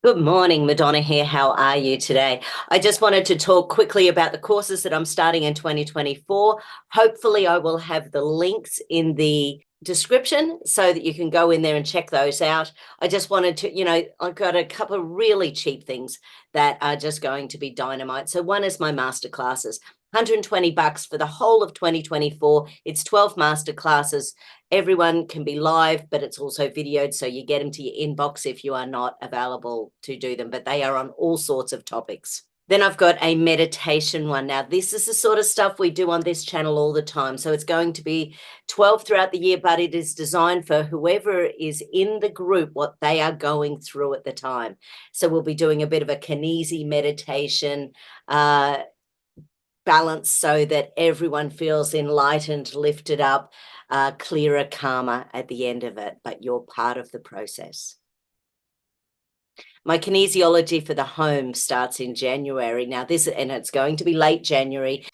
Good morning, Madonna here. How are you today? I just wanted to talk quickly about the courses that I'm starting in 2024. Hopefully, I will have the links in the description so that you can go in there and check those out. I just wanted to, I've got a couple of really cheap things that are just going to be dynamite. So one is my master classes. $120 for the whole of 2024. It's 12 master classes. Everyone can be live, but it's also videoed, so you get them to your inbox if you are not available to do them, but they are on all sorts of topics. Then I've got a meditation one. Now, this is the sort of stuff we do on this channel all the time. So it's going to be 12 throughout the year, but it is designed for whoever is in the group, what they are going through at the time. So we'll be doing a bit of a kinesi meditation, balance so that everyone feels enlightened, lifted up, clearer, calmer at the end of it, but you're part of the process. My kinesiology for the home starts in January. Now and it's going to be late January.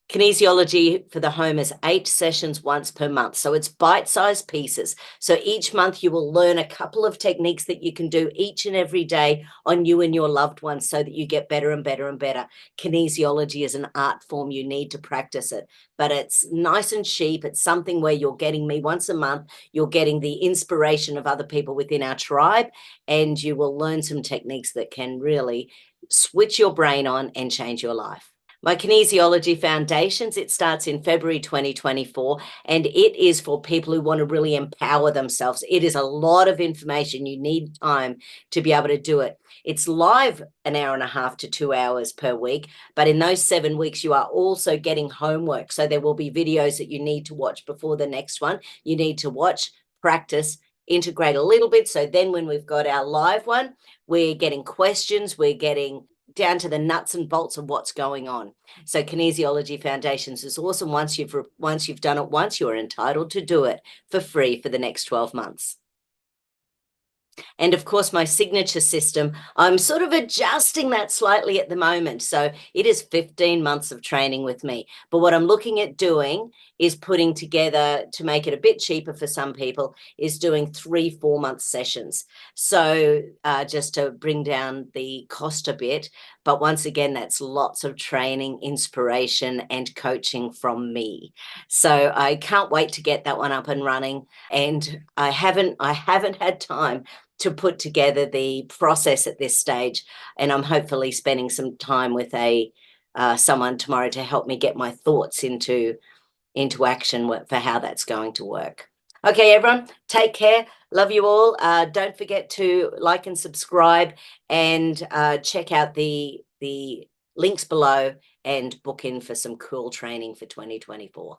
Kinesiology for the home is 8 sessions once per month. So it's bite-sized pieces. So each month you will learn a couple of techniques that you can do each and every day on you and your loved ones so that you get better and better and better. Kinesiology is an art form. You need to practice it, but it's nice and cheap. It's something where you're getting me once a month. You're getting the inspiration of other people within our tribe, and you will learn some techniques that can really switch your brain on and change your life. My Kinesiology Foundations, it starts in February 2024, and it is for people who want to really empower themselves. It is a lot of information. You need time to be able to do it. It's live an hour and a half to 2 hours per week, but in those 7 weeks, you are also getting homework. So there will be videos that you need to watch before the next one. You need to watch, practice, integrate a little bit. So then when we've got our live one, we're getting questions, we're getting down to the nuts and bolts of what's going on. So Kinesiology Foundations is awesome. Once you've done it once, you're entitled to do it for free for the next 12 months. And of course, my signature system, I'm sort of adjusting that slightly at the moment. So it is 15 months of training with me. But what I'm looking at doing is putting together, to make it a bit cheaper for some people, is doing 3-4 month sessions. So just to bring down the cost a bit. But once again, that's lots of training, inspiration, and coaching from me. So I can't wait to get that one up and running. And I haven't had time to put together the process at this stage, and I'm hopefully spending some time with someone tomorrow to help me get my thoughts into action for how that's going to work. Okay, everyone, take care. Love you all. Don't forget to like and subscribe, and check out the links below and book in for some cool training for 2024.